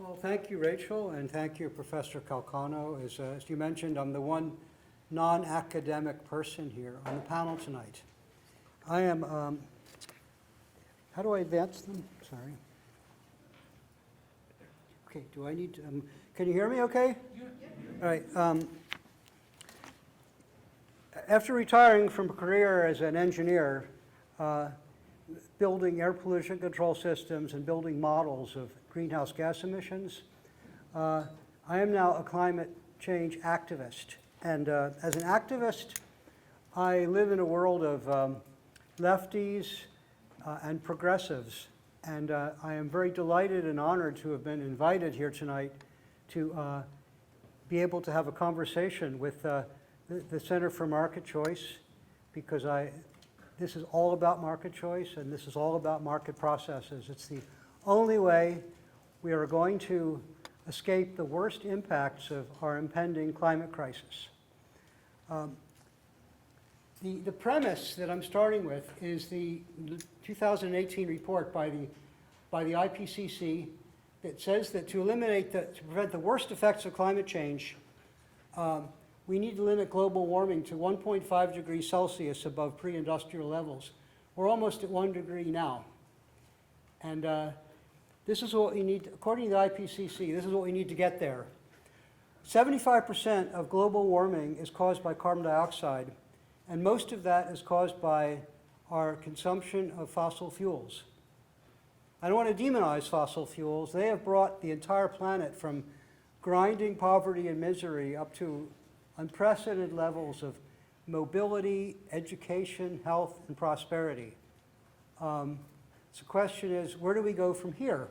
Well, thank you, Rachel, and thank you, Professor Calcano. As you mentioned, I'm the one non-academic person here on the panel tonight. I am, how do I advance them? Sorry. Okay, do I need to, can you hear me okay? Yeah. All right. After retiring from a career as an engineer, building air pollution control systems and building models of greenhouse gas emissions, I am now a climate change activist. And as an activist, I live in a world of lefties and progressives. And I am very delighted and honored to have been invited here tonight to be able to have a conversation with the Center for Market Choice, because this is all about market choice and this is all about market processes. It's the only way we are going to escape the worst impacts of our impending climate crisis. The premise that I'm starting with is the 2018 report by the IPCC that says that to prevent the worst effects of climate change, we need to limit global warming to 1.5 degrees Celsius above pre-industrial levels. We're almost at 1 degree now. And this is what we need, according to the IPCC, this is what we need to get there. 75% of global warming is caused by carbon dioxide, and most of that is caused by our consumption of fossil fuels. I don't want to demonize fossil fuels. They have brought the entire planet from grinding poverty and misery up to unprecedented levels of mobility, education, health, and prosperity. So the question is, where do we go from here?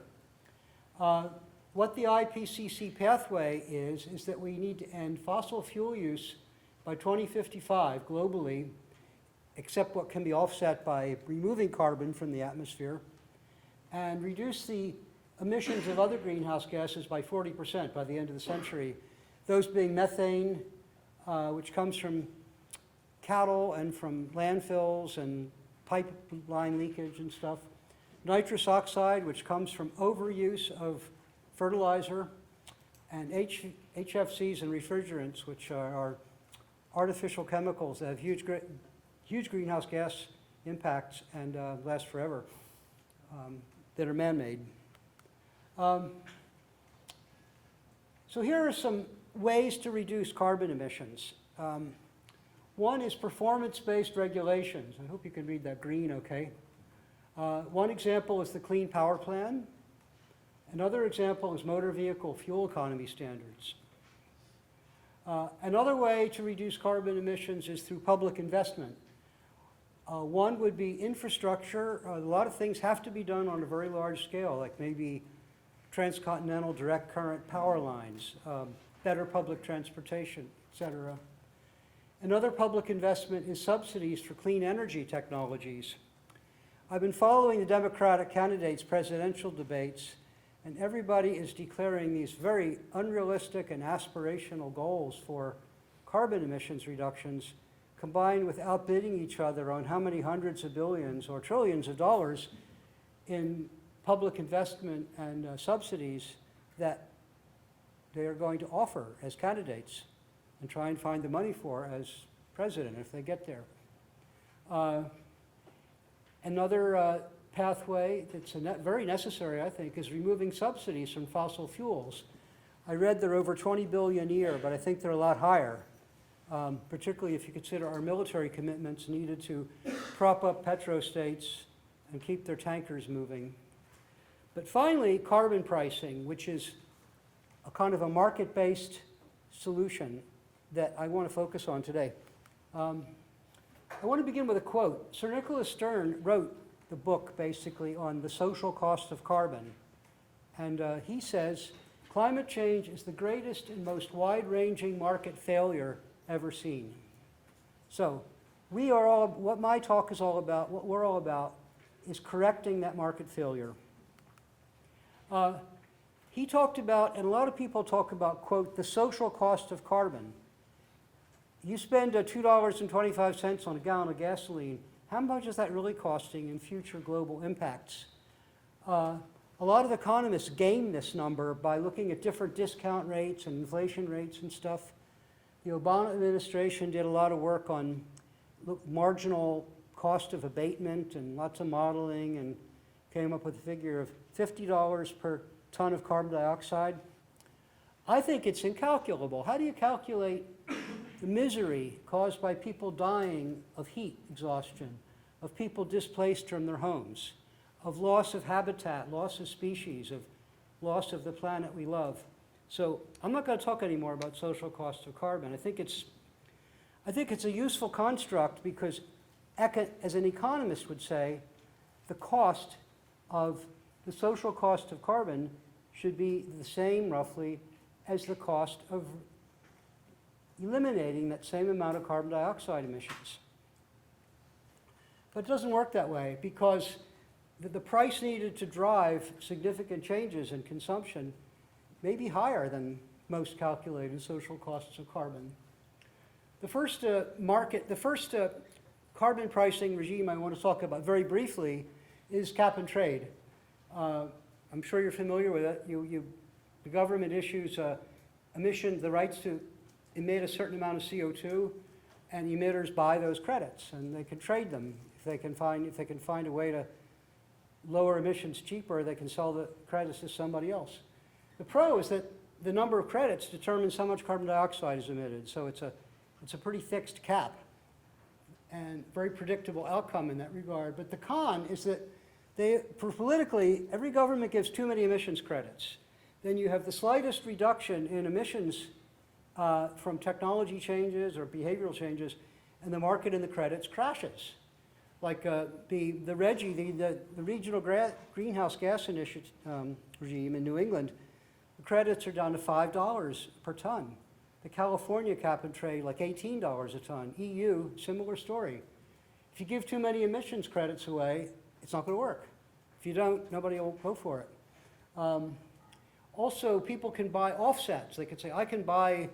What the IPCC pathway is that we need to end fossil fuel use by 2055 globally, except what can be offset by removing carbon from the atmosphere, and reduce the emissions of other greenhouse gases by 40% by the end of the century, those being methane, which comes from cattle and from landfills and pipeline leakage and stuff, nitrous oxide, which comes from overuse of fertilizer, and HFCs and refrigerants, which are artificial chemicals that have huge greenhouse gas impacts and last forever, that are man-made. So here are some ways to reduce carbon emissions. One is performance-based regulations. I hope you can read that green okay. One example is the Clean Power Plan. Another example is motor vehicle fuel economy standards. Another way to reduce carbon emissions is through public investment. One would be infrastructure. A lot of things have to be done on a very large scale, like maybe transcontinental direct current power lines, better public transportation, et cetera. Another public investment is subsidies for clean energy technologies. I've been following the Democratic candidates' presidential debates, and everybody is declaring these very unrealistic and aspirational goals for carbon emissions reductions, combined with outbidding each other on how many hundreds of billions or trillions of dollars in public investment and subsidies that they are going to offer as candidates and try and find the money for as president if they get there. Another pathway that's very necessary, I think, is removing subsidies from fossil fuels. I read they're over 20 billion a year, but I think they're a lot higher, particularly if you consider our military commitments needed to prop up petrostates and keep their tankers moving. But finally, carbon pricing, which is a kind of a market-based solution that I want to focus on today. I want to begin with a quote. Sir Nicholas Stern wrote the book basically on the social cost of carbon. And he says, climate change is the greatest and most wide-ranging market failure ever seen. So what my talk is all about, what we're all about, is correcting that market failure. He talked about, and a lot of people talk about, quote, the social cost of carbon. You spend $2.25 on a gallon of gasoline, how much is that really costing in future global impacts? A A lot of economists game this number by looking at different discount rates and inflation rates and stuff. The Obama administration did a lot of work on marginal cost of abatement and lots of modeling and came up with a figure of $50 per ton of carbon dioxide. I think it's incalculable. How do you calculate the misery caused by people dying of heat exhaustion, of people displaced from their homes, of loss of habitat, loss of species, of loss of the planet we love? So I'm not going to talk anymore about social cost of carbon. I think it's a useful construct because, as an economist would say, the cost of the social cost of carbon should be the same, roughly, as the cost of eliminating that same amount of carbon dioxide emissions. But it doesn't work that way because the price needed to drive significant changes in consumption may be higher than most calculated social costs of carbon. The first carbon pricing regime I want to talk about very briefly is cap and trade. I'm sure you're familiar with it. The government issues the rights to emit a certain amount of CO2, and emitters buy those credits, and they can trade them. If they can find a way to lower emissions cheaper, they can sell the credits to somebody else. The pro is that the number of credits determines how much carbon dioxide is emitted, so it's a pretty fixed cap and very predictable outcome in that regard. But the con is that politically, every government gives too many emissions credits. Then you have the slightest reduction in emissions from technology changes or behavioral changes, and the market in the credits crashes. Like the RGGI, the Regional Greenhouse Gas Initiative regime in New England, the credits are down to $5 per ton. The California cap and trade, like $18 a ton. EU, similar story. If you give too many emissions credits away, it's not going to work. If you don't, nobody will go for it. Also, people can buy offsets. They can say, I can buy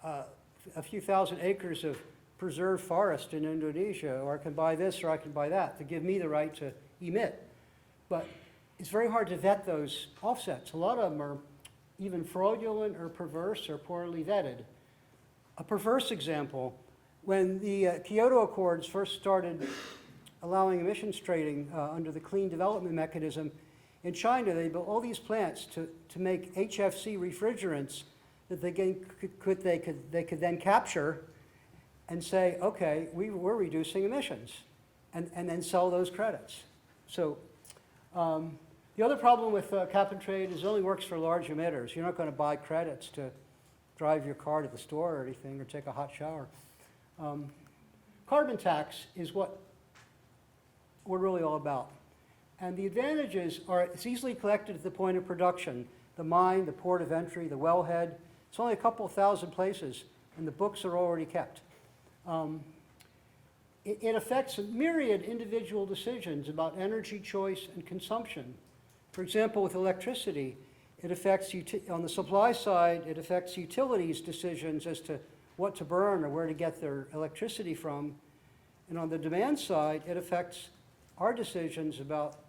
a few thousand acres of preserved forest in Indonesia, or I can buy this or I can buy that to give me the right to emit. But it's very hard to vet those offsets. A lot of them are even fraudulent or perverse or poorly vetted. A perverse example, when the Kyoto Accords first started allowing emissions trading under the Clean Development Mechanism, in China they built all these plants to make HFC refrigerants that they could then capture and say, okay, we're reducing emissions, and then sell those credits. So the other problem with cap and trade is it only works for large emitters. You're not going to buy credits to drive your car to the store or anything, or take a hot shower. Carbon tax is what we're really all about. And the advantages are it's easily collected at the point of production, the mine, the port of entry, the wellhead. It's only a couple thousand places, and the books are already kept. It affects a myriad individual decisions about energy choice and consumption. For example, with electricity, it affects, on the supply side, it affects utilities' decisions as to what to burn or where to get their electricity from. And on the demand side, it affects our decisions about,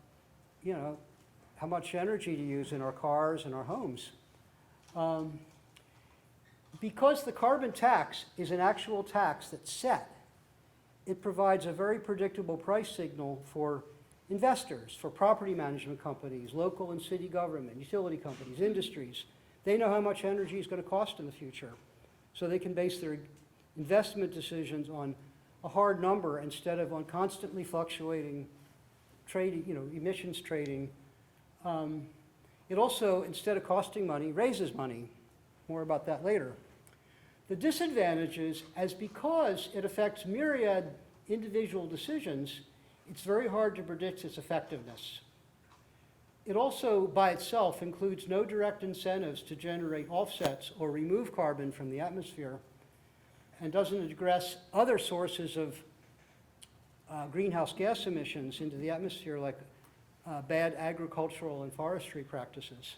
how much energy to use in our cars and our homes. Because the carbon tax is an actual tax that's set, it provides a very predictable price signal for investors, for property management companies, local and city government, utility companies, industries. They know how much energy is going to cost in the future, so they can base their investment decisions on a hard number instead of on constantly fluctuating trading, emissions trading. It also, instead of costing money, raises money. More about that later. The disadvantages, because it affects myriad individual decisions, it's very hard to predict its effectiveness. It also, by itself, includes no direct incentives to generate offsets or remove carbon from the atmosphere, and doesn't address other sources of greenhouse gas emissions into the atmosphere, like bad agricultural and forestry practices.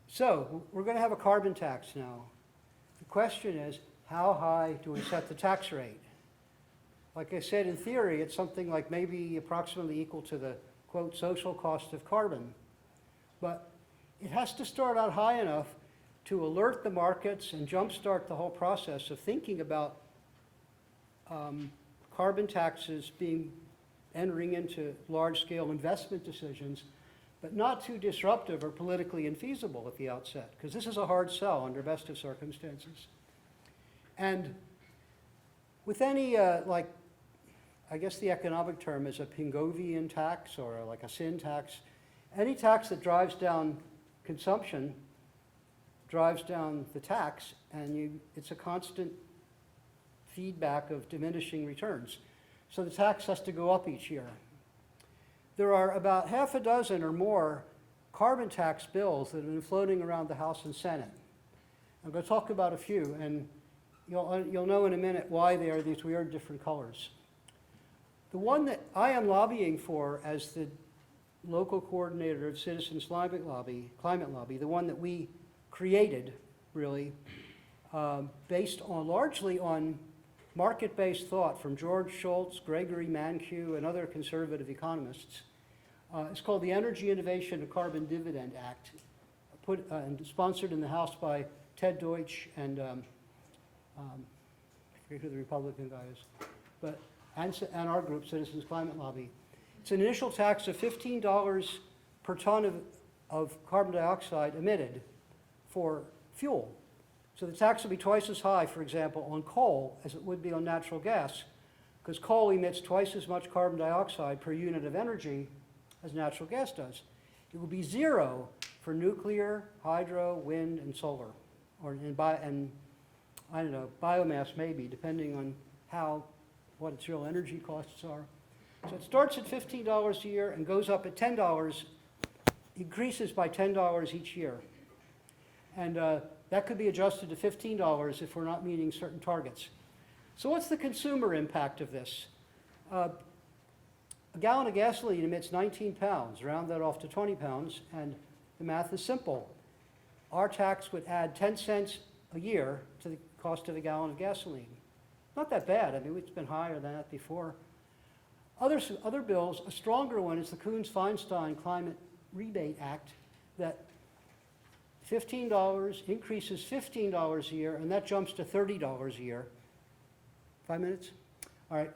So, we're going to have a carbon tax now. The question is, how high do we set the tax rate? Like I said, in theory, it's something like maybe approximately equal to the quote, social cost of carbon. But it has to start out high enough to alert the markets and jumpstart the whole process of thinking about carbon taxes entering into large-scale investment decisions, but not too disruptive or politically infeasible at the outset, because this is a hard sell under best of circumstances. And with any, I guess the economic term is a Pingovian tax or like a sin tax, any tax that drives down consumption drives down the tax, and it's a constant feedback of diminishing returns. So the tax has to go up each year. There are about half a dozen or more carbon tax bills that have been floating around the House and Senate. I'm going to talk about a few, and you'll know in a minute why they are these weird different colors. The one that I am lobbying for as the local coordinator of Citizens Climate Lobby, the one that we created, really, based largely on market-based thought from George Shultz, Gregory Mankiw, and other conservative economists. It's called the Energy Innovation and Carbon Dividend Act, and sponsored in the House by Ted Deutsch and I forget who the Republican guy is, and our group, Citizens Climate Lobby. It's an initial tax of $15 per ton of carbon dioxide emitted for fuel. So the tax will be twice as high, for example, on coal as it would be on natural gas, because coal emits twice as much carbon dioxide per unit of energy as natural gas does. It will be zero for nuclear, hydro, wind, and solar, and I don't know, biomass maybe, depending on what its real energy costs are. So it starts at $15 a year and goes up at $10, increases by $10 each year. And that could be adjusted to $15 if we're not meeting certain targets. So what's the consumer impact of this? A gallon of gasoline emits 19 pounds, round that off to 20 pounds, and the math is simple. Our tax would add 10 cents a year to the cost of a gallon of gasoline. Not that bad. I mean, it's been higher than that before. Other bills, a stronger one is the Coons-Feinstein Climate Rebate Act that $15 increases $15 a year, and that jumps to $30 a year. 5 minutes? All right.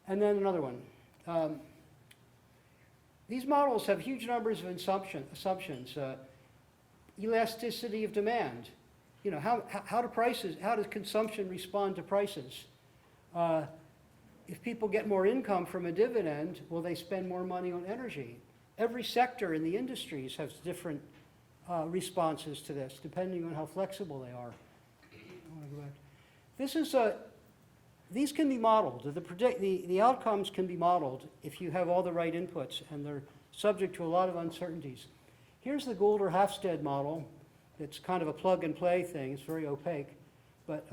And then another one. These models have huge numbers of assumptions. Elasticity of demand. You know, how does consumption respond to prices? If people get more income from a dividend, will they spend more money on energy? Every sector in the industries has different responses to this, depending on how flexible they are. I want to go back. These can be modeled. The outcomes can be modeled if you have all the right inputs, and they're subject to a lot of uncertainties. Here's the Gould or Halstead model. It's kind of a plug-and-play thing. It's very opaque. But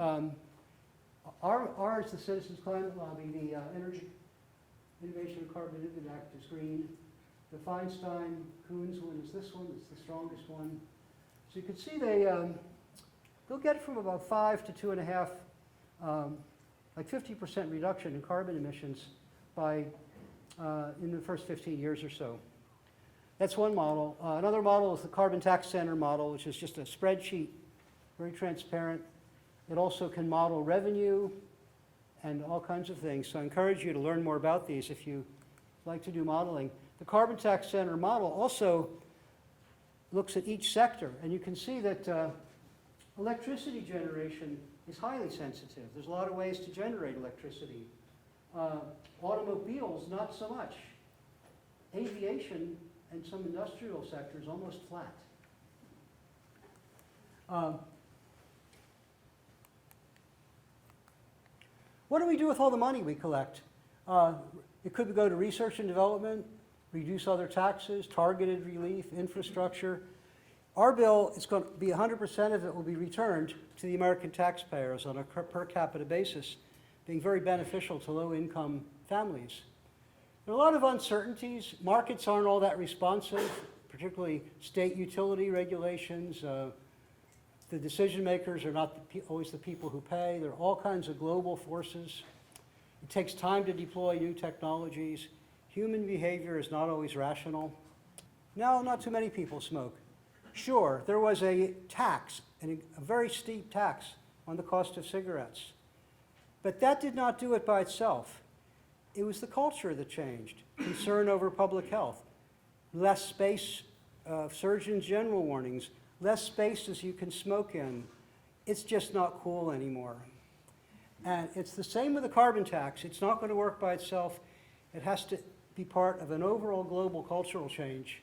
ours, the Citizens Climate Lobby, the Energy Innovation and Carbon Dividend Act is green. The Feinstein-Coons one is this one. It's the strongest one. So you can see they'll get from about 5 to 2.5, like 50% reduction in carbon emissions by in the first 15 years or so. That's one model. Another model is the Carbon Tax Center model, which is just a spreadsheet, very transparent. It also can model revenue and all kinds of things. So I encourage you to learn more about these if you like to do modeling. The Carbon Tax Center model also looks at each sector, and you can see that electricity generation is highly sensitive. There's a lot of ways to generate electricity. Automobiles, not so much. Aviation and some industrial sectors almost flat. What do we do with all the money we collect? It could go to research and development, reduce other taxes, targeted relief, infrastructure. Our bill is going to be 100% of it will be returned to the American taxpayers on a per capita basis, being very beneficial to low-income families. There are a lot of uncertainties. Markets aren't all that responsive, particularly state utility regulations. The decision makers are not always the people who pay. There are all kinds of global forces. It takes time to deploy new technologies. human behavior is not always rational. No, not too many people smoke. Sure, there was a tax, a very steep tax on the cost of cigarettes. But that did not do it by itself. It was the culture that changed. Concern over public health, less space, Surgeon General warnings, less spaces you can smoke in. It's just not cool anymore. And it's the same with the carbon tax. It's not going to work by itself. It has to be part of an overall global cultural change.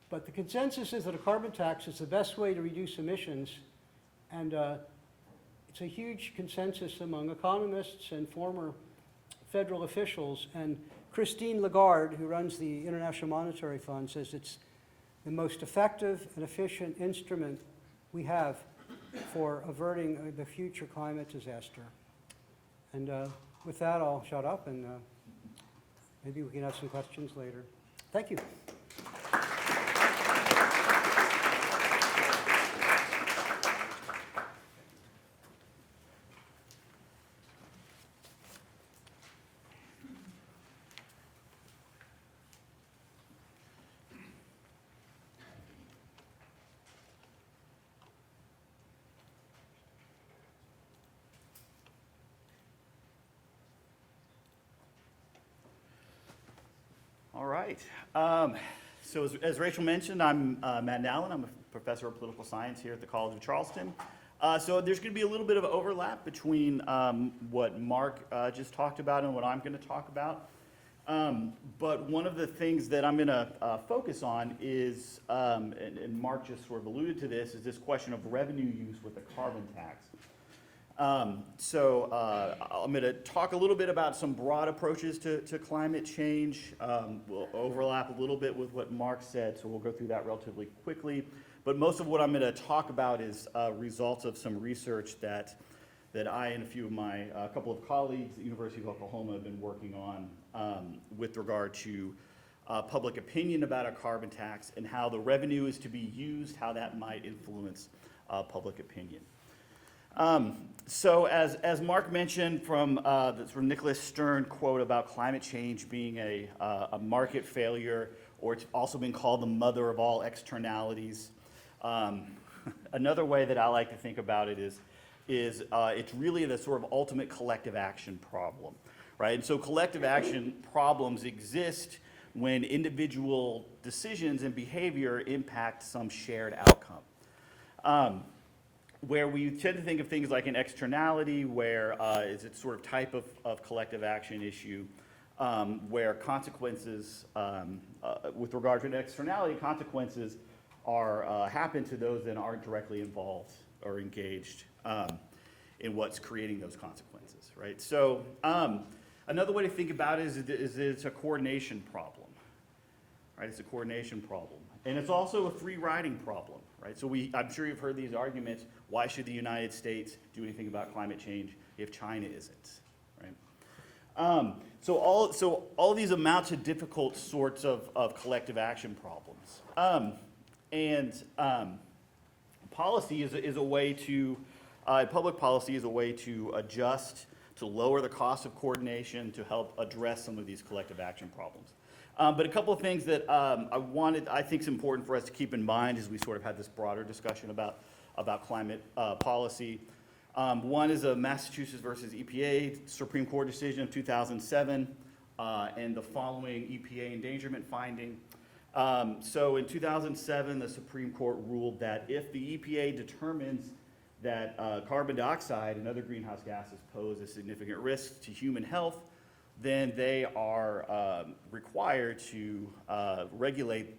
But the consensus is that a carbon tax is the best way to reduce emissions, and it's a huge consensus among economists and former federal officials. And Christine Lagarde, who runs the International Monetary Fund, says it's the most effective and efficient instrument we have for averting the future climate disaster. And with that, I'll shut up, and maybe we can have some questions later. Thank you. All right. So as Rachel mentioned, I'm Matt Nowlin. I'm a professor of political science here at the College of Charleston. So there's going to be a little bit of overlap between what Mark just talked about and what I'm going to talk about. But one of the things that I'm going to focus on is, and Mark just sort of alluded to this, is this question of revenue use with the carbon tax. I'm going to talk a little bit about some broad approaches to climate change. We'll overlap a little bit with what Mark said, so we'll go through that relatively quickly. But most of what I'm going to talk about is results of some research that I and a few of my couple of colleagues at the University of Oklahoma have been working on with regard to public opinion about a carbon tax and how the revenue is to be used, how that might influence public opinion. So as Mark mentioned from Nicholas Stern quote about climate change being a market failure, or it's also been called the mother of all externalities. Another way that I like to think about it is it's really the sort of ultimate collective action problem, right? And so collective action problems exist when individual decisions and behavior impact some shared outcome. Where we tend to think of things like an externality, where is it sort of type of collective action issue, where consequences, with regard to an externality, consequences are happen to those that aren't directly involved or engaged in what's creating those consequences, right? So another way to think about it is it's a coordination problem, right? It's a coordination problem. And it's also a free riding problem, right? So I'm sure you've heard these arguments. Why should the United States do anything about climate change if China isn't, right? So all these amount to difficult sorts of collective action problems. Policy is a way to, public policy is a way to adjust, to lower the cost of coordination, to help address some of these collective action problems. But a couple of things that I think is important for us to keep in mind as we sort of had this broader discussion about climate policy. One is a Massachusetts versus EPA Supreme Court decision of 2007 and the following EPA endangerment finding. So in 2007, the Supreme Court ruled that if the EPA determines that carbon dioxide and other greenhouse gases pose a significant risk to human health, then they are required to regulate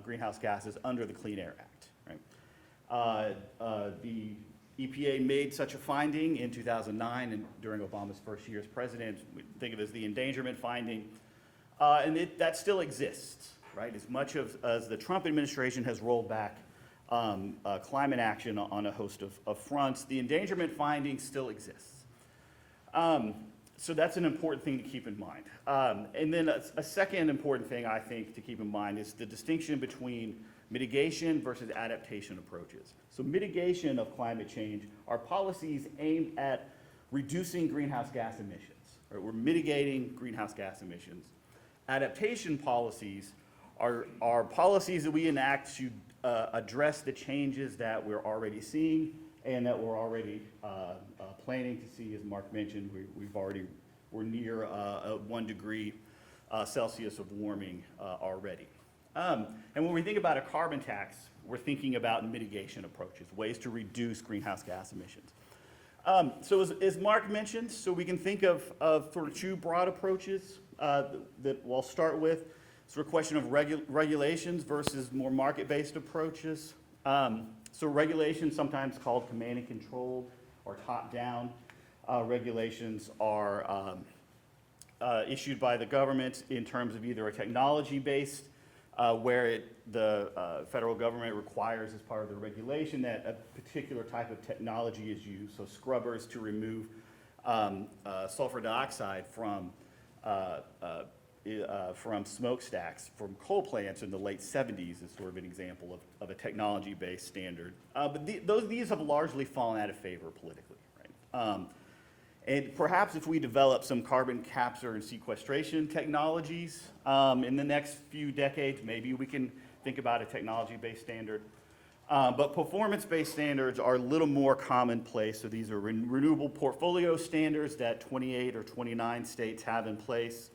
greenhouse gases under the Clean Air Act, right? The EPA made such a finding in 2009 and during Obama's first year as president. We think of it as the endangerment finding. And that still exists, right? As much as the Trump administration has rolled back climate action on a host of fronts, the endangerment finding still exists. So that's an important thing to keep in mind. And then a second important thing I think to keep in mind is the distinction between mitigation versus adaptation approaches. So mitigation of climate change are policies aimed at reducing greenhouse gas emissions. Right? We're mitigating greenhouse gas emissions. adaptation policies are policies that we enact to address the changes that we're already seeing and that we're already planning to see. As Mark mentioned, we're near 1 degree Celsius of warming already. And when we think about a carbon tax, we're thinking about mitigation approaches, ways to reduce greenhouse gas emissions. So as Mark mentioned, so we can think of sort of 2 broad approaches that we'll start with. Sort of question of regulations versus more market-based approaches. So regulations, sometimes called command and control or top-down regulations, are issued by the government in terms of either a technology-based, where the federal government requires as part of the regulation that a particular type of technology is used. So scrubbers to remove sulfur dioxide from smokestacks from coal plants in the late 70s is sort of an example of a technology-based standard. But these have largely fallen out of favor politically, right? And perhaps if we develop some carbon capture and sequestration technologies in the next few decades, maybe we can think about a technology-based standard. But performance-based standards are a little more commonplace. So these are renewable portfolio standards that 28 or 29 states have in place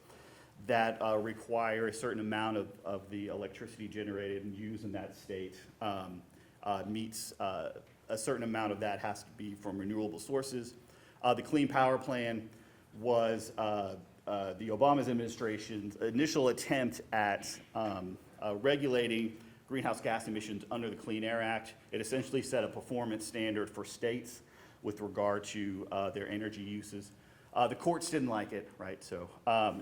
that require a certain amount of the electricity generated and used in that state meets a certain amount of that has to be from renewable sources. The Clean Power Plan was the Obama administration's initial attempt at regulating greenhouse gas emissions under the Clean Air Act. It essentially set a performance standard for states with regard to their energy uses. The courts didn't like it, right? So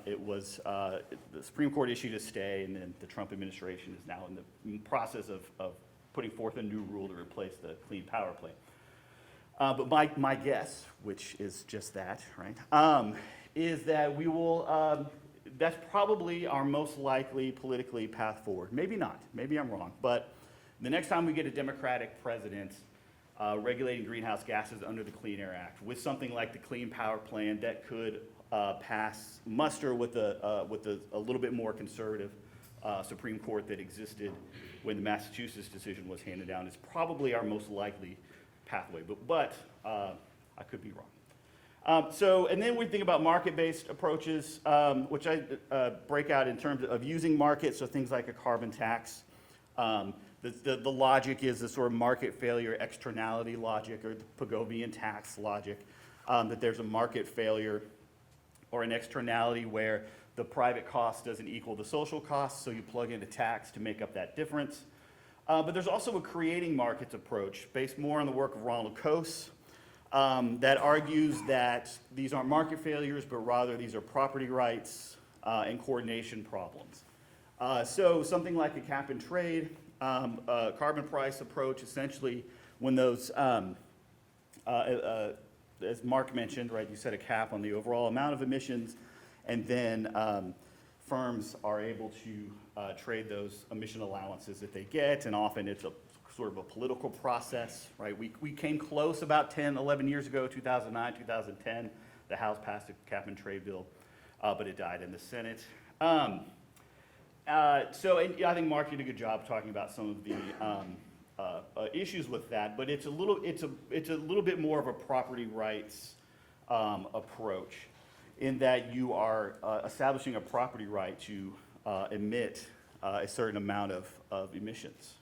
it was, the Supreme Court issued a stay, and then the Trump administration is now in the process of putting forth a new rule to replace the Clean Power Plan. But my guess, which is just that, right, is that we will, that's probably our most likely politically path forward. Maybe not, maybe I'm wrong, but the next time we get a Democratic president regulating greenhouse gases under the Clean Air Act with something like the Clean Power Plan that could pass muster with a little bit more conservative Supreme Court that existed when the Massachusetts decision was handed down, is probably our most likely pathway, but I could be wrong. So, and then we think about market-based approaches, which I break out in terms of using markets, so things like a carbon tax. The logic is the sort of market failure externality logic, or the Pagovian tax logic, that there's a market failure or an externality where the private cost doesn't equal the social cost, so you plug in a tax to make up that difference. But there's also a creating markets approach based more on the work of Ronald Coase that argues that these aren't market failures, but rather these are property rights and coordination problems. So something like a cap and trade, carbon price approach, essentially when those, as Mark mentioned, right, you set a cap on the overall amount of emissions, and then firms are able to trade those emission allowances that they get, and often it's a sort of a political process, right? We came close about 10, 11 years ago, 2009, 2010. The House passed a cap and trade bill, but it died in the Senate. So and I think Mark did a good job talking about some of the issues with that, but it's a little bit more of a property rights approach, in that you are establishing a property right to emit a certain amount of emissions.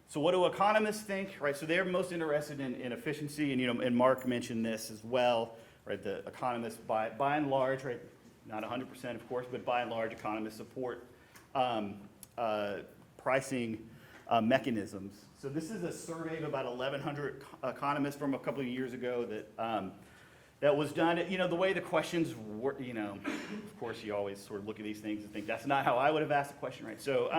So what do economists think, right? So they're most interested in efficiency, and and Mark mentioned this as well, right? The economists, by and large, right, not 100% of course, but by and large, economists support pricing mechanisms. So this is a survey of about 1,100 economists from a couple of years ago that was done. The way the questions were, of course you always sort of look at these things and think that's not how I would have asked the question, right? So,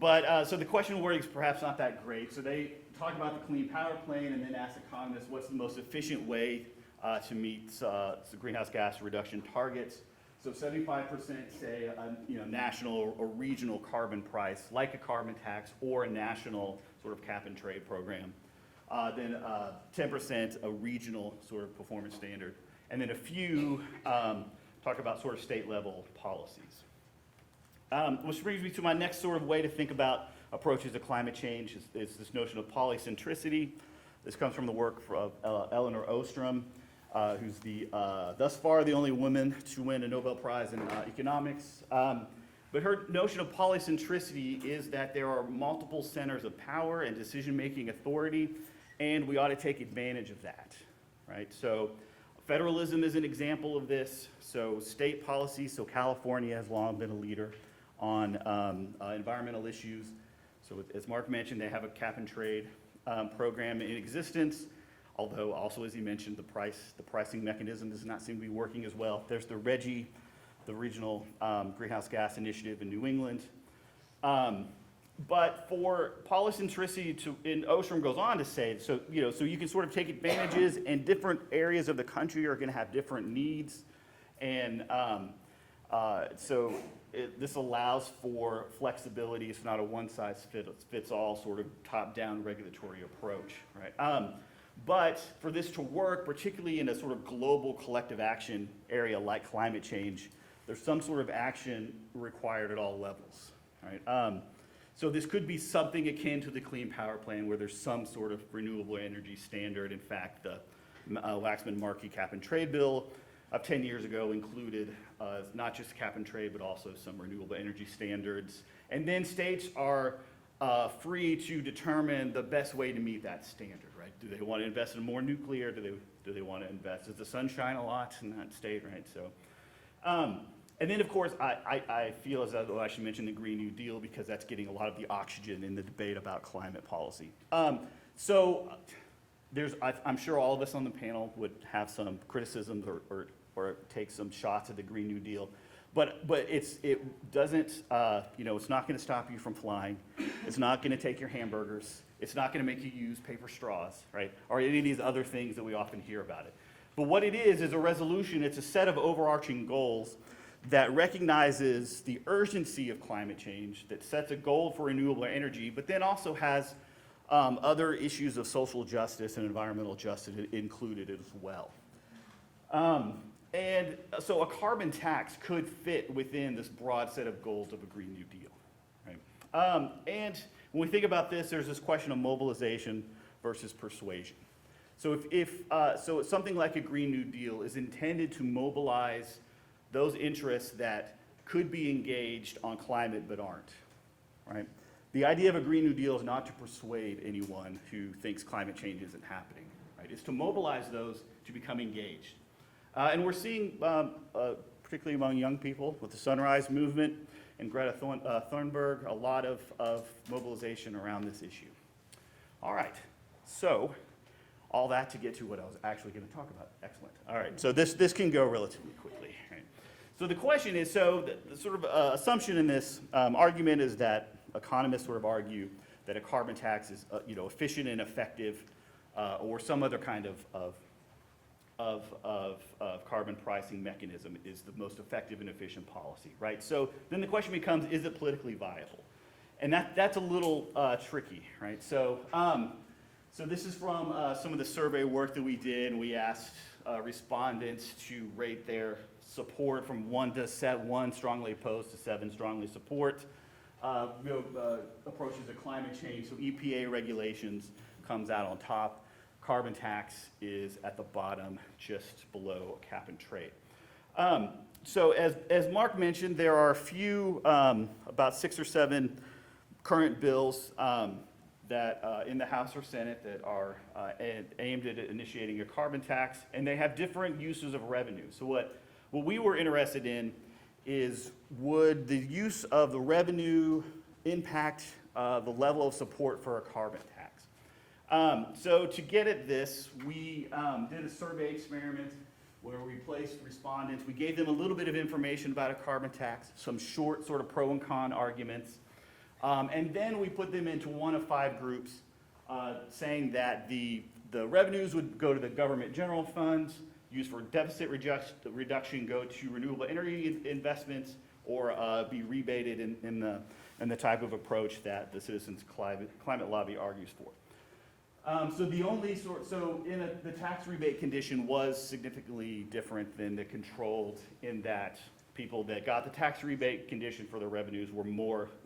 so the question wording is perhaps not that great. So they talk about the Clean Power Plan and then ask economists what's the most efficient way to meet greenhouse gas reduction targets. So 75% say national or regional carbon price, like a carbon tax or a national sort of cap and trade program. Then 10% a regional sort of performance standard. And then a few talk about sort of state level policies. Which brings me to my next sort of way to think about approaches to climate change is this notion of polycentricity. This comes from the work of Eleanor Ostrom, who's thus far the only woman to win a Nobel Prize in economics. But her notion of polycentricity is that there are multiple centers of power and decision-making authority, and we ought to take advantage of that, right? So federalism is an example of this. So state policy, so California has long been a leader on environmental issues. So as Mark mentioned, they have a cap and trade program in existence, although also, as he mentioned, the pricing mechanism does not seem to be working as well. There's the RGGI, the Regional Greenhouse Gas Initiative in New England. But for polycentricity, and Ostrom goes on to say, so you can sort of take advantages, and different areas of the country are going to have different needs, and this allows for flexibility. It's not a one-size-fits-all sort of top-down regulatory approach, right? But for this to work, particularly in a sort of global collective action area like climate change, there's some sort of action required at all levels, right? So this could be something akin to the Clean Power Plan, where there's some sort of renewable energy standard. In fact, the Waxman-Markey cap and trade bill of 10 years ago included not just cap and trade, but also some renewable energy standards. And then states are free to determine the best way to meet that standard, right? Do they want to invest in more nuclear? Do they want to invest? Does the sun shine a lot in that state, right? So, and then of course, I feel as though I should mention the Green New Deal, because that's getting a lot of the oxygen in the debate about climate policy. I'm sure all of us on the panel would have some criticisms or take some shots at the Green New Deal, but it doesn't, it's not going to stop you from flying. It's not going to take your hamburgers. It's not going to make you use paper straws, right? Or any of these other things that we often hear about it. But what it is a resolution. It's a set of overarching goals that recognizes the urgency of climate change, that sets a goal for renewable energy, but then also has other issues of social justice and environmental justice included as well. And so a carbon tax could fit within this broad set of goals of a Green New Deal, right? And when we think about this, there's this question of mobilization versus persuasion. So so something like a Green New Deal is intended to mobilize those interests that could be engaged on climate but aren't, right? The idea of a Green New Deal is not to persuade anyone who thinks climate change isn't happening, right? It's to mobilize those to become engaged. And we're seeing, particularly among young people, with the Sunrise Movement and Greta Thunberg, a lot of mobilization around this issue. All right, so all that to get to what I was actually going to talk about. Excellent. All right, so this can go relatively quickly. Right? So the question is, the sort of assumption in this argument is that economists sort of argue that a carbon tax is efficient and effective, or some other kind of carbon pricing mechanism is the most effective and efficient policy, right? So then the question becomes, is it politically viable? And that's a little tricky, right? So this is from some of the survey work that we did, and we asked respondents to rate their support from 1 to 7, 1 strongly opposed to 7 strongly support. Approaches to climate change, so EPA regulations comes out on top. Carbon tax is at the bottom, just below cap and trade. So as Mark mentioned, there are a few, about 6 or 7 current bills that in the House or Senate that are aimed at initiating a carbon tax, and they have different uses of revenue. So what we were interested in is, would the use of the revenue impact the level of support for a carbon tax? So to get at this, we did a survey experiment where we placed respondents. We gave them a little bit of information about a carbon tax, some short sort of pro and con arguments, and then we put them into 1 of 5 groups, saying that the revenues would go to the government general funds, used for deficit reduction, go to renewable energy investments, or be rebated in the type of approach that the Citizens Climate Lobby argues for. So the only the tax rebate condition was significantly different than the controlled in that people that got the tax rebate condition for their revenues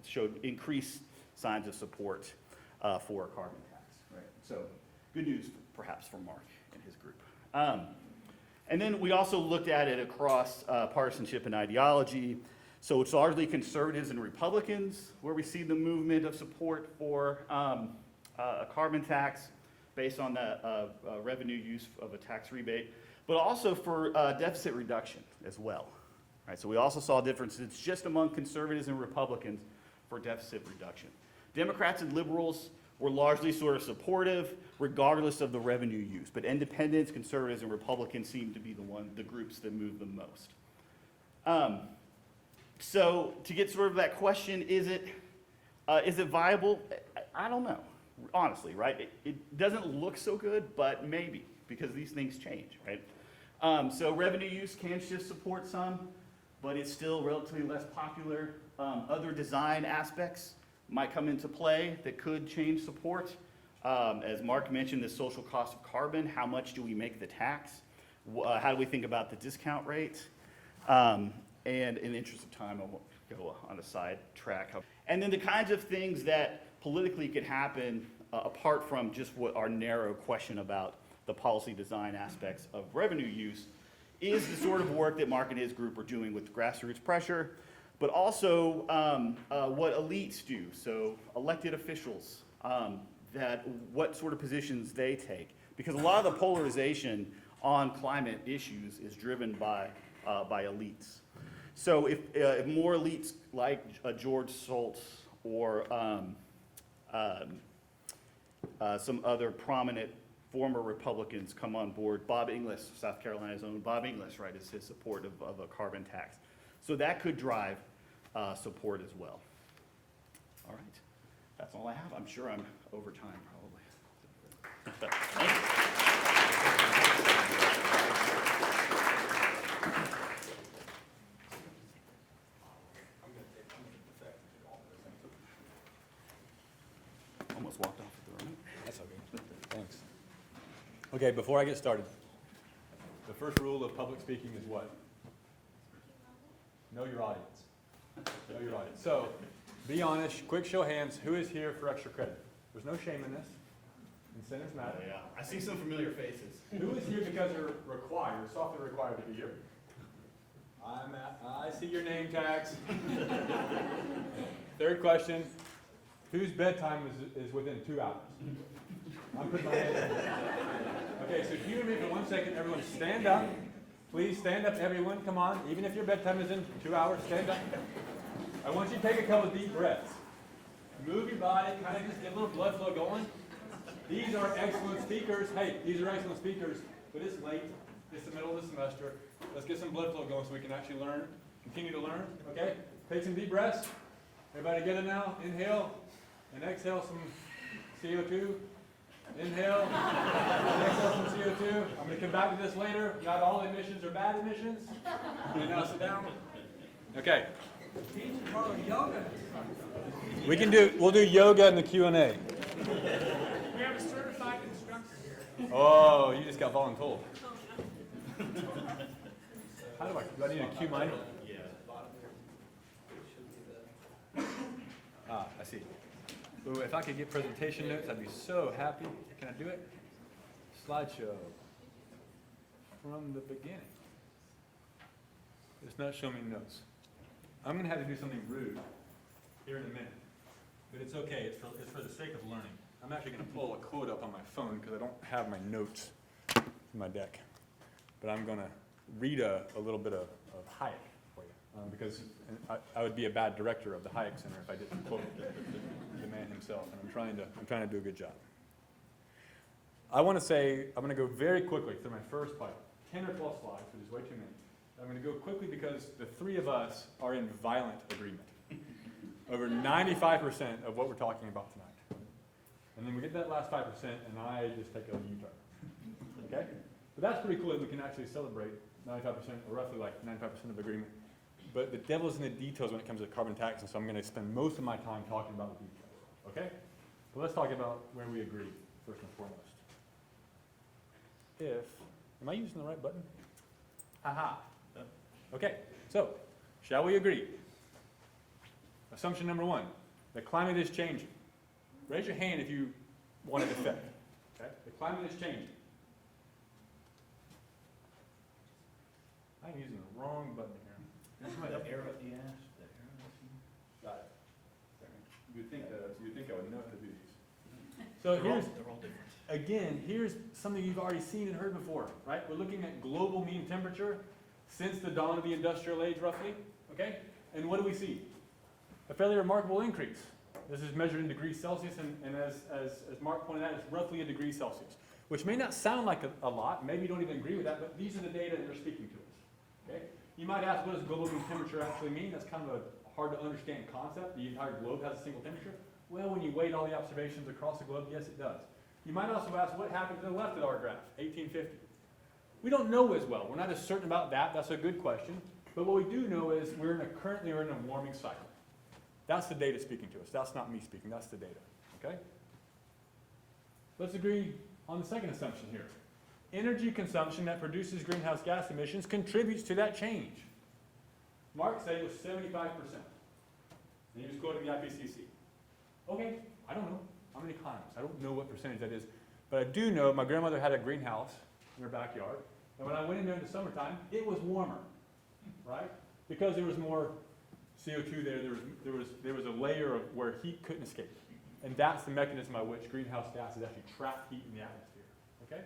showed increased signs of support for a carbon tax, right? So good news perhaps for Mark and his group. And then we also looked at it across partisanship and ideology. So it's largely conservatives and Republicans where we see the movement of support for a carbon tax based on the revenue use of a tax rebate, but also for deficit reduction as well. Right, so we also saw differences just among conservatives and Republicans for deficit reduction. Democrats and liberals were largely sort of supportive regardless of the revenue use, but independents, conservatives, and Republicans seem to be the groups that move the most. So to get sort of that question, is it viable? I don't know, honestly, right? It doesn't look so good, but maybe, because these things change, right? So revenue use can shift support some, but it's still relatively less popular. Other design aspects might come into play that could change support. As Mark mentioned, the social cost of carbon, how much do we make the tax? How do we think about the discount rate? And in the interest of time, I won't go on a side track. And then the kinds of things that politically could happen apart from just what our narrow question about the policy design aspects of revenue use is the sort of work that Mark and his group are doing with grassroots pressure, but also what elites do, so elected officials, what sort of positions they take. Because a lot of the polarization on climate issues is driven by elites. So if more elites like George Shultz or some other prominent former Republicans come on board, Bob Inglis, South Carolina's own Bob Inglis, right, is his support of a carbon tax. So that could drive support as well. All right, that's all I have. I'm sure I'm over time probably. Thank you. Almost walked off with the remote. That's okay. Thanks. Okay, before I get started, the first rule of public speaking is what? Know your audience. Know your audience. So, be honest, quick show of hands, who is here for extra credit? There's no shame in this. Incentives matter. Yeah, I see some familiar faces. Who is here because they're required, softly required to be here? I see your name tags. Third question, whose bedtime is within 2 hours? I'm putting my hand in. Okay, so humor me for 1 second. Everyone stand up. Please stand up, everyone. Come on. Even if your bedtime is in 2 hours, stand up. I want you to take a couple of deep breaths. Move your body, kind of just get a little blood flow going. These are excellent speakers. Hey, these are excellent speakers, but it's late. It's the middle of the semester. Let's get some blood flow going so we can actually learn, continue to learn, okay? Take some deep breaths. Everybody get it now? Inhale and exhale some CO2. Inhale, exhale some CO2. I'm going to come back to this later. Not all emissions are bad emissions. And now sit down. Okay. We'll do yoga in the Q&A. We have a certified instructor here. Oh, you just got voluntold. How do I need a cue mine? Ah, I see. Ooh, if I could get presentation notes, I'd be so happy. Can I do it? Slideshow. From the beginning. It's not showing me notes. I'm going to have to do something rude here in a minute. But it's okay. It's for the sake of learning. I'm actually going to pull a quote up on my phone because I don't have my notes in my deck. But I'm going to read a little bit of Hayek for you. Because I would be a bad director of the Hayek Center if I didn't quote the man himself. And I'm trying to do a good job. I want to say, I'm going to go very quickly through my first 10 or 12 slides, which is way too many. I'm going to go quickly because the three of us are in violent agreement. Over 95% of what we're talking about tonight. And then we get that last 5% and I just take a U-turn. Okay? But that's pretty cool that we can actually celebrate 95%, or roughly like 95% of agreement. But the devil's in the details when it comes to carbon tax, and so I'm going to spend most of my time talking about the details. Okay? But let's talk about where we agree. first and foremost. Am I using the right button? Aha. Okay, so, shall we agree? Assumption number one, the climate is changing. Raise your hand if you want to defend. Okay? The climate is changing. I'm using the wrong button here. The arrow, Got it. You'd think I would know how to do these. So here's, they're all different. again, here's something you've already seen and heard before, right? We're looking at global mean temperature since the dawn of the industrial age, roughly, okay? And what do we see? A fairly remarkable increase. This is measured in degrees Celsius, and as Mark pointed out, it's roughly a degree Celsius, which may not sound like a lot, maybe you don't even agree with that, but these are the data that are speaking to us, okay? You might ask, what does global mean temperature actually mean? That's kind of a hard to understand concept. The entire globe has a single temperature. Well, when you weight all the observations across the globe, yes, it does. You might also ask, what happened to the left of our graph, 1850? We don't know as well. We're not as certain about that. That's a good question. But what we do know is currently we're in a warming cycle. That's the data speaking to us. That's not me speaking. That's the data. Okay? Let's agree on the second assumption here. Energy consumption that produces greenhouse gas emissions contributes to that change. Mark said it was 75%. And he was quoting the IPCC. Okay, I don't know. I'm an economist. I don't know what percentage that is. But I do know my grandmother had a greenhouse in her backyard. And when I went in there in the summertime, it was warmer, right? Because there was more CO2 there. There was a layer of where heat couldn't escape. And that's the mechanism by which greenhouse gases actually trap heat in the atmosphere, okay?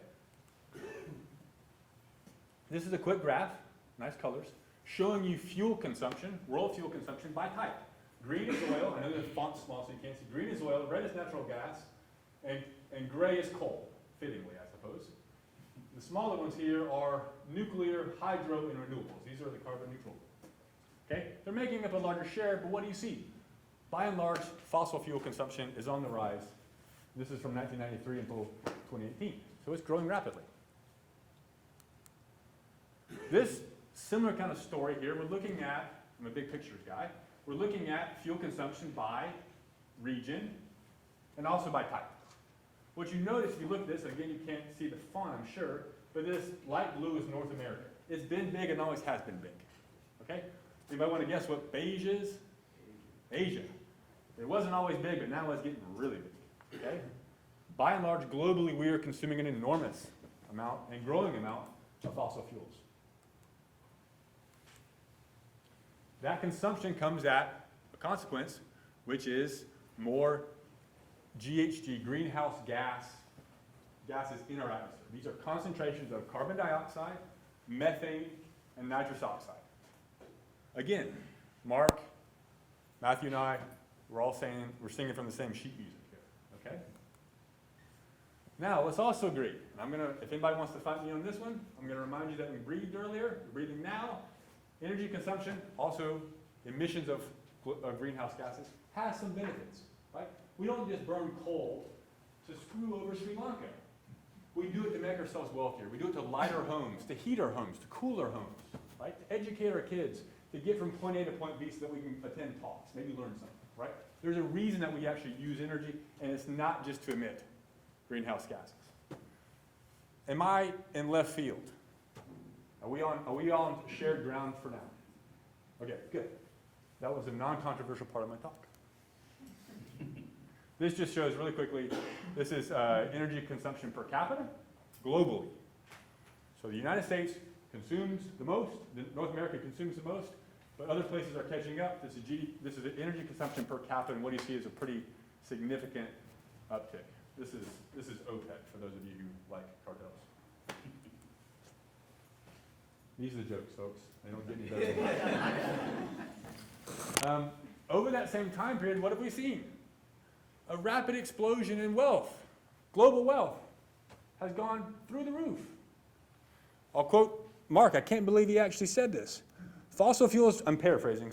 This is a quick graph, nice colors, showing you fuel consumption, world fuel consumption by type. Green is oil, I know the font's small so you can't see. Green is oil, red is natural gas, and gray is coal, fittingly, I suppose. The smaller ones here are nuclear, hydro, and renewables. These are the carbon neutral. Okay? They're making up a larger share, but what do you see? By and large, fossil fuel consumption is on the rise. This is from 1993 until 2018, so it's growing rapidly. This similar kind of story here, we're looking at, I'm a big pictures guy, we're looking at fuel consumption by region and also by type. What you notice if you look at this, again you can't see the font I'm sure, but this light blue is North America. It's been big and always has been big. Okay? Anybody want to guess what beige is? Asia. It wasn't always big, but now it's getting really big. Okay? By and large, globally we are consuming an enormous amount and growing amount of fossil fuels. That consumption comes at a consequence, which is more GHG, greenhouse gases in our atmosphere. These are concentrations of carbon dioxide, methane, and nitrous oxide. Again, Mark, Matthew, and I, we're singing from the same sheet music here, okay? Now, let's also agree, and if anybody wants to fight me on this one, I'm gonna remind you that we breathed earlier, we're breathing now. Energy consumption, also emissions of greenhouse gases, has some benefits, right? We don't just burn coal to screw over Sri Lanka. We do it to make ourselves wealthier. We do it to light our homes, to heat our homes, to cool our homes, right? To educate our kids, to get from point A to point B so that we can attend talks, maybe learn something, right? There's a reason that we actually use energy, and it's not just to emit greenhouse gases. Am I in left field? Are we on shared ground for now? Okay, good. That was a non-controversial part of my talk. This just shows really quickly, this is energy consumption per capita globally. So the United States consumes the most, North America consumes the most, but other places are catching up. This is energy consumption per capita, and what you see is a pretty significant uptick. This is OPEC, for those of you who like cartels. These are the jokes, folks. They don't get any better. Over that same time period, what have we seen? A rapid explosion in wealth. Global wealth has gone through the roof. I'll quote Mark. I can't believe he actually said this. Fossil fuels, I'm paraphrasing,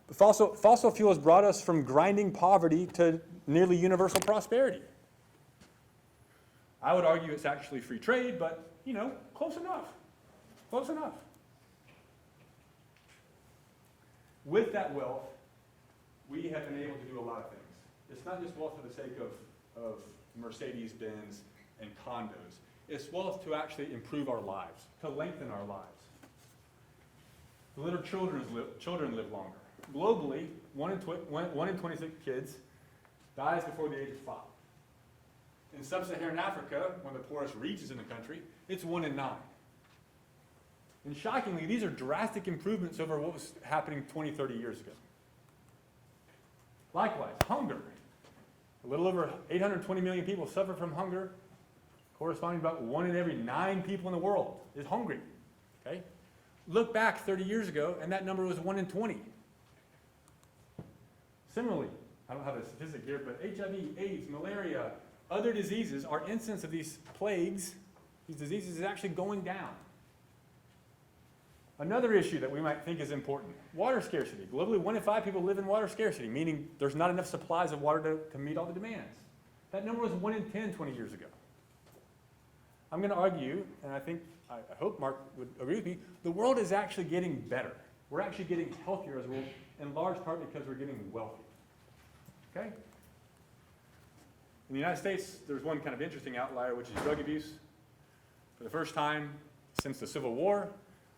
but fossil fuels brought us from grinding poverty to nearly universal prosperity. I would argue it's actually free trade, but, close enough. Close enough. With that wealth, we have been able to do a lot of things. It's not just wealth for the sake of Mercedes-Benz, and condos, as well as to actually improve our lives, to lengthen our lives. The little children live longer. Globally, 1 in 26 kids dies before the age of 5. In sub-Saharan Africa, one of the poorest regions in the country, it's 1 in 9. And shockingly, these are drastic improvements over what was happening 20, 30 years ago. Likewise, hunger. A little over 820 million people suffer from hunger, corresponding to about 1 in every 9 people in the world is hungry. Okay? Look back 30 years ago, and that number was 1 in 20. Similarly, I don't have a statistic here, but HIV, AIDS, malaria, other diseases, our incidence of these plagues, these diseases, is actually going down. Another issue that we might think is important, water scarcity. Globally, 1 in 5 people live in water scarcity, meaning there's not enough supplies of water to meet all the demands. That number was 1 in 10 20 years ago. I'm going to argue, and I hope Mark would agree with me, the world is actually getting better. We're actually getting healthier as a world, in large part because we're getting wealthy. Okay? In the United States, there's one kind of interesting outlier, which is drug abuse. For the first time since the Civil War,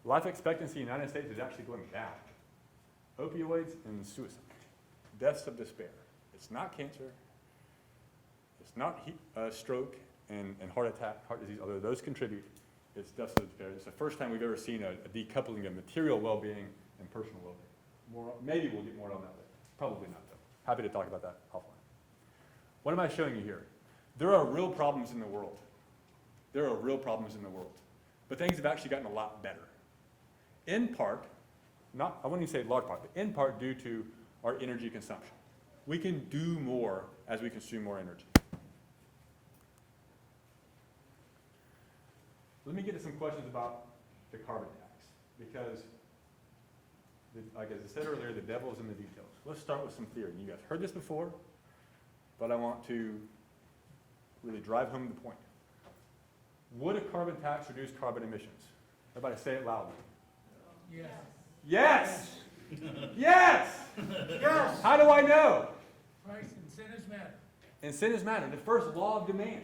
life expectancy in the United States is actually going down. Opioids and suicide. Deaths of despair. It's not cancer. It's not stroke and heart attack, heart disease, although those contribute. It's deaths of despair. It's the first time we've ever seen a decoupling of material well-being and personal well-being. Maybe we'll get more on that later. Probably not, though. Happy to talk about that offline. What am I showing you here? There are real problems in the world. There are real problems in the world. But things have actually gotten a lot better. In part, I wouldn't even say large part, but in part due to our energy consumption. We can do more as we consume more energy. Let me get to some questions about the carbon tax, because, like as I said earlier, the devil is in the details. Let's start with some theory. You guys heard this before, but I want to really drive home the point. Would a carbon tax reduce carbon emissions? Everybody say it loudly. Yes. Yes! Yes! Yes! How do I know? Price incentives matter. Incentives matter. The first law of demand.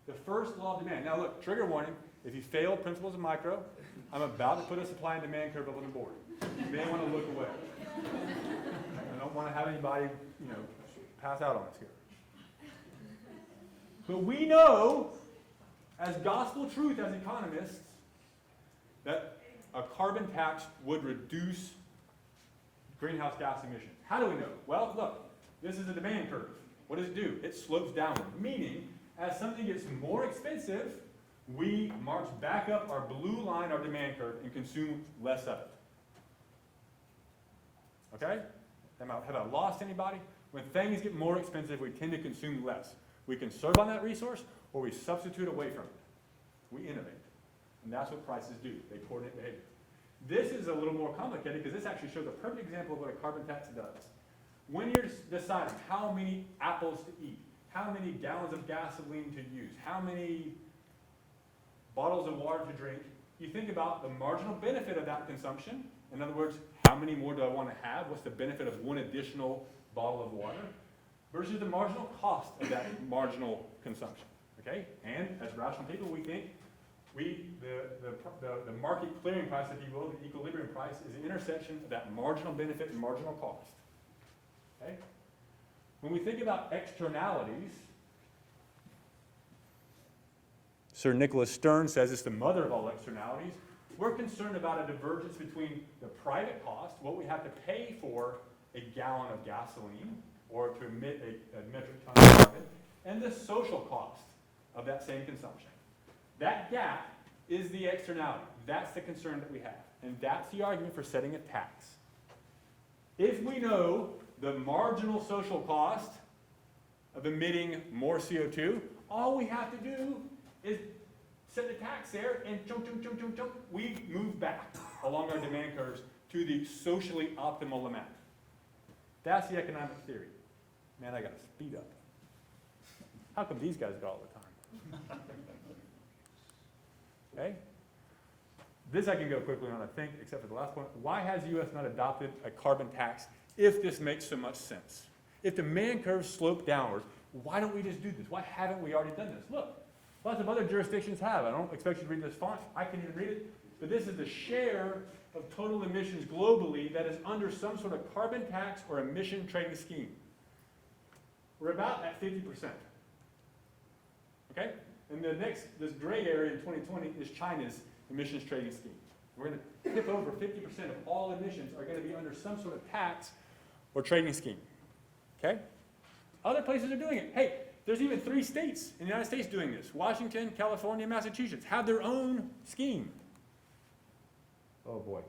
The first law of demand. Now look, trigger warning. If you fail principles of micro, I'm about to put a supply and demand curve up on the board. You may want to look away. I don't want to have anybody, pass out on us here. But we know, as gospel truth, as economists, that a carbon tax would reduce greenhouse gas emissions. How do we know? Well, look, this is a demand curve. What does it do? It slopes downward, meaning as something gets more expensive, we march back up our blue line, our demand curve, and consume less of it. Okay? Have I lost anybody? When things get more expensive, we tend to consume less. We can serve on that resource, or we substitute away from it. We innovate. And that's what prices do. They coordinate behavior. This is a little more complicated because this actually shows a perfect example of what a carbon tax does. When you're deciding how many apples to eat, how many gallons of gasoline to use, how many bottles of water to drink, you think about the marginal benefit of that consumption. In other words, how many more do I want to have? What's the benefit of one additional bottle of water? Versus the marginal cost of that marginal consumption. Okay? And as rational people, we think the market clearing price, if you will, the equilibrium price, is the intersection of that marginal benefit and marginal cost. Okay? When we think about externalities, Sir Nicholas Stern says it's the mother of all externalities. We're concerned about a divergence between the private cost, what we have to pay for a gallon of gasoline or to emit a metric ton of carbon, and the social cost of that same consumption. That gap is the externality. That's the concern that we have. And that's the argument for setting a tax. If we know the marginal social cost of emitting more CO2, all we have to do is set the tax there and we move back along our demand curves to the socially optimal amount. That's the economic theory. Man, I gotta speed up. How come these guys go all the time? Okay? This I can go quickly on, I think, except for the last point. Why has the U.S. not adopted a carbon tax if this makes so much sense? If demand curves slope downward, why don't we just do this? Why haven't we already done this? Look, lots of other jurisdictions have. I don't expect you to read this font. I can't even read it. But this is the share of total emissions globally that is under some sort of carbon tax or emission trading scheme. We're about at 50%. Okay? And this gray area in 2020 is China's emissions trading scheme. We're going to tip over 50% of all emissions are going to be under some sort of tax or trading scheme. Okay? Other places are doing it. Hey, there's even 3 states in the United States doing this. Washington, California, Massachusetts have their own scheme. Oh boy.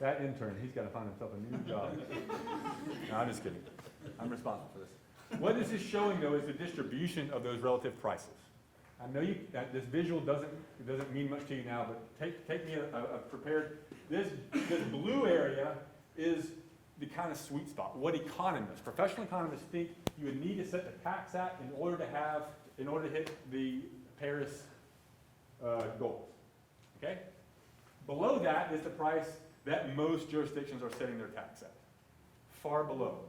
That intern, he's got to find himself a new job. No, I'm just kidding. I'm responsible for this. What this is showing, though, is the distribution of those relative prices. I know that this visual doesn't mean much to you now, but take me a prepared. This blue area is the kind of sweet spot. What economists, professional economists, think you would need to set the tax at in order to hit the Paris goals. Okay? Below that is the price that most jurisdictions are setting their tax at. Far below.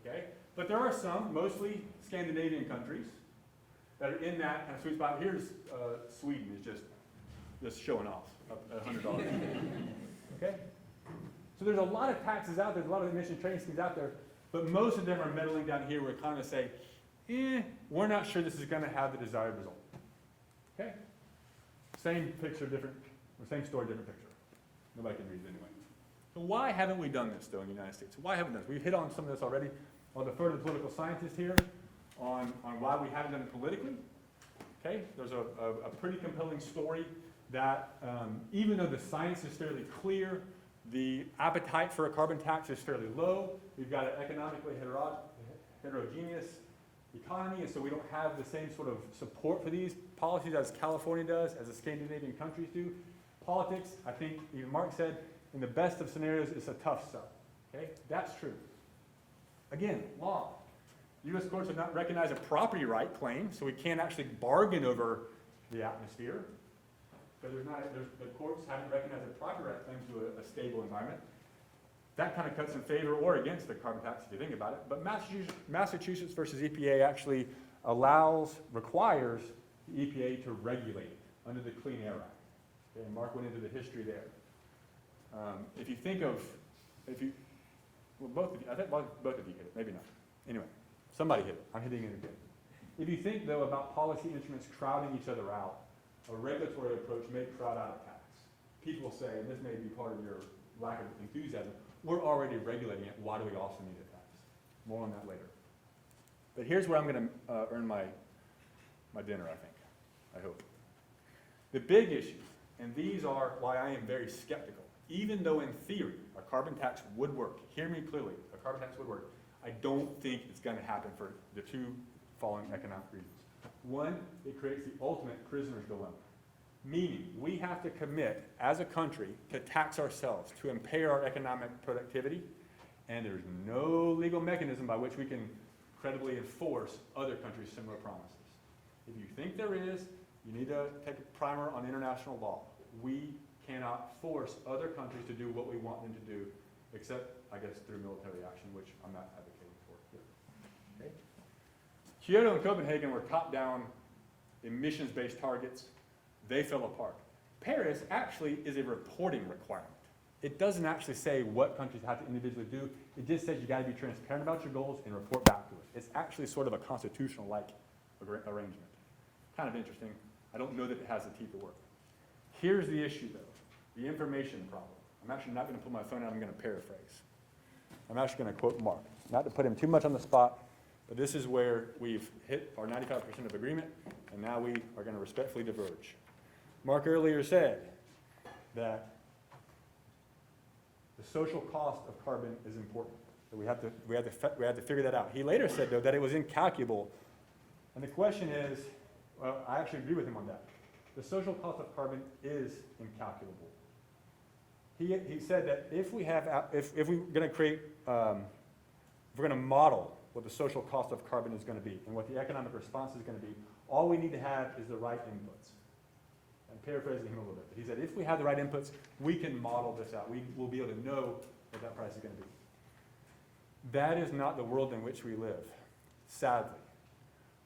Okay? But there are some, mostly Scandinavian countries, that are in that kind of sweet spot. Here's Sweden is just showing off at $100. Okay? So there's a lot of taxes out there, there's a lot of emission trading schemes out there, but most of them are meddling down here where economists say, we're not sure this is going to have the desired result. Okay? Same picture, different, or same story, different picture. Nobody can read it anyway. So why haven't we done this, though, in the United States? Why haven't we done this? We've hit on some of this already. I'll defer to the political scientist here on why we haven't done it politically. Okay? There's a pretty compelling story that even though the science is fairly clear, the appetite for a carbon tax is fairly low. We've got an economically heterogeneous economy, and so we don't have the same sort of support for these policies as California does, as the Scandinavian countries do. Politics, I think even Mark said, in the best of scenarios, it's a tough sell. Okay? That's true. Again, law. U.S. courts have not recognized a property right claim, so we can't actually bargain over the atmosphere. So the courts haven't recognized a property right claim to a stable environment. That kind of cuts in favor or against the carbon tax if you think about it. But Massachusetts versus EPA actually requires the EPA to regulate it under the Clean Air Act. Okay, and Mark went into the history there. If you think of, both of you, I think both of you hit it, maybe not. Anyway, somebody hit it. I'm hitting it again. If you think, though, about policy instruments crowding each other out, a regulatory approach may crowd out a tax. People say, and this may be part of your lack of enthusiasm, we're already regulating it, why do we also need a tax? More on that later. But here's where I'm going to earn my dinner, I think, I hope. The big issues, and these are why I am very skeptical, even though in theory a carbon tax would work, hear me clearly, a carbon tax would work, I don't think it's going to happen for the 2 following economic reasons. One, it creates the ultimate prisoner's dilemma. Meaning, we have to commit, as a country, to tax ourselves, to impair our economic productivity, and there's no legal mechanism by which we can credibly enforce other countries' similar promises. If you think there is, you need to take a primer on international law. We cannot force other countries to do what we want them to do, except, I guess, through military action, which I'm not advocating for here. Okay? Kyoto and Copenhagen were top-down emissions-based targets. They fell apart. Paris actually is a reporting requirement. It doesn't actually say what countries have to individually do. It just says you got to be transparent about your goals and report back to it. It's actually sort of a constitutional-like arrangement. Kind of interesting. I don't know that it has the teeth to work. Here's the issue, though, the information problem. I'm actually not going to pull my phone out. I'm going to paraphrase. I'm actually going to quote Mark, not to put him too much on the spot, but this is where we've hit our 95% of agreement, and now we are going to respectfully diverge. Mark earlier said that the social cost of carbon is important. That we have to figure that out. He later said, though, that it was incalculable. And the question is, well, I actually agree with him on that. The social cost of carbon is incalculable. He said that if we're going to create, if we're going to model what the social cost of carbon is going to be and what the economic response is going to be, all we need to have is the right inputs. I'm paraphrasing him a little bit, but he said if we have the right inputs, we can model this out. We will be able to know what that price is going to be. That is not the world in which we live, sadly.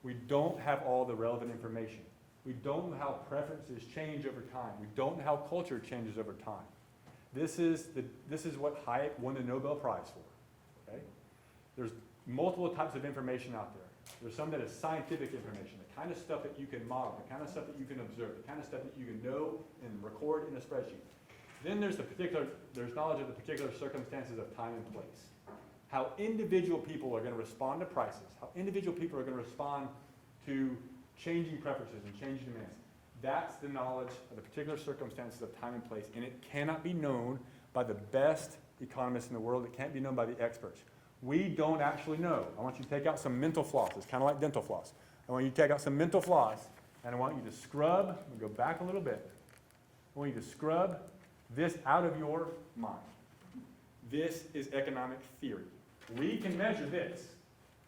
We don't have all the relevant information. We don't know how preferences change over time. We don't know how culture changes over time. This is what Hayek won the Nobel Prize for. Okay? There's multiple types of information out there. There's some that is scientific information, the kind of stuff that you can model, the kind of stuff that you can observe, the kind of stuff that you can know and record in a spreadsheet. Then there's knowledge of the particular circumstances of time and place. How individual people are going to respond to prices, how individual people are going to respond to changing preferences and changing demands. That's the knowledge of the particular circumstances of time and place, and it cannot be known by the best economists in the world. It can't be known by the experts. We don't actually know. I want you to take out some mental floss. It's kind of like dental floss. I want you to take out some mental floss, and I want you to scrub, go back a little bit. I want you to scrub this out of your mind. This is economic theory. We can measure this.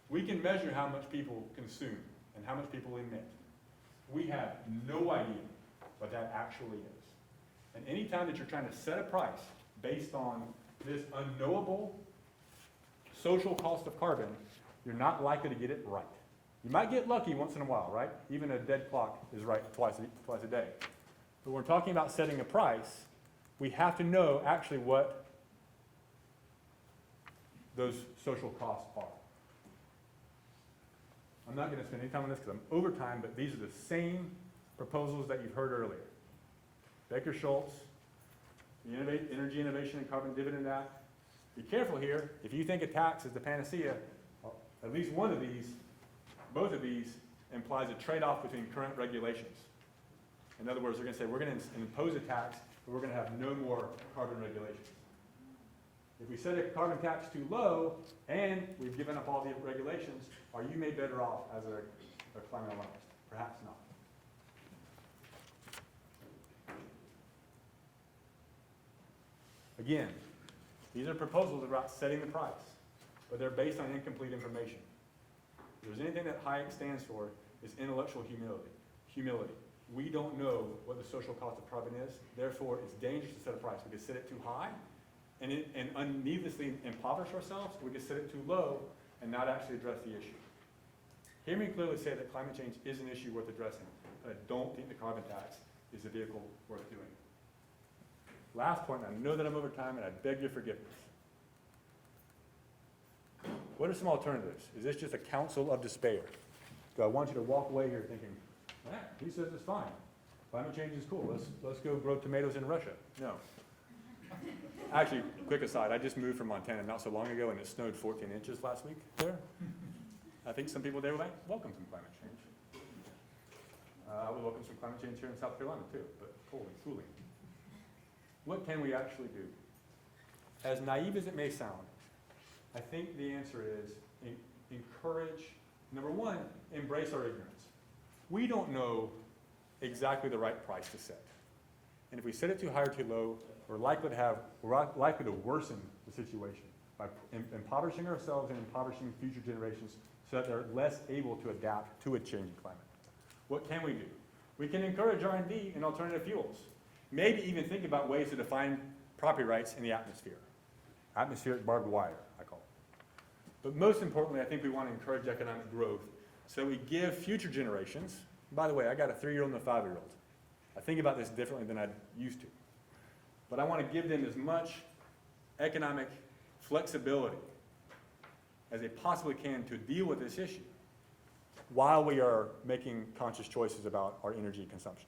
We can measure how much people consume and how much people emit. We have no idea what that actually is. And anytime that you're trying to set a price based on this unknowable social cost of carbon, you're not likely to get it right. You might get lucky once in a while, right? Even a dead clock is right twice a day. But when we're talking about setting a price, we have to know actually what those social costs are. I'm not going to spend any time on this because I'm over time, but these are the same proposals that you've heard earlier. Baker-Schultz, the Energy Innovation and Carbon Dividend Act. Be careful here. If you think a tax is the panacea, at least one of these, both of these, implies a trade-off between current regulations. In other words, they're going to say, we're going to impose a tax, but we're going to have no more carbon regulations. If we set a carbon tax too low, and we've given up all the regulations, are you made better off as a climate alarmist? Perhaps not. Again, these are proposals about setting the price, but they're based on incomplete information. If there's anything that Hayek stands for, is intellectual humility. We don't know what the social cost of carbon is, therefore it's dangerous to set a price. We could set it too high and needlessly impoverish ourselves. We could set it too low and not actually address the issue. Hear me clearly say that climate change is an issue worth addressing, but I don't think the carbon tax is a vehicle worth doing. Last point, and I know that I'm over time, and I beg your forgiveness. What are some alternatives? Is this just a counsel of despair? Do I want you to walk away here thinking, he says it's fine. Climate change is cool. Let's go grow tomatoes in Russia. No. Actually, quick aside, I just moved from Montana not so long ago, and it snowed 14 inches last week there. I think some people there were like, welcome some climate change. I would welcome some climate change here in South Carolina too, but cold and cooling. What can we actually do? As naive as it may sound, I think the answer is encourage, number one, embrace our ignorance. We don't know exactly the right price to set. And if we set it too high or too low, we're likely to worsen the situation by impoverishing ourselves and impoverishing future generations so that they're less able to adapt to a changing climate. What can we do? We can encourage R&D in alternative fuels. Maybe even think about ways to define property rights in the atmosphere. Atmospheric barbed wire, I call it. But most importantly, I think we want to encourage economic growth so we give future generations, by the way, I got a 3-year-old and a 5-year-old. I think about this differently than I used to. But I want to give them as much economic flexibility as they possibly can to deal with this issue while we are making conscious choices about our energy consumption.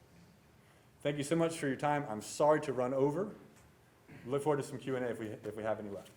Thank you so much for your time. I'm sorry to run over. Look forward to some Q&A if we have any left.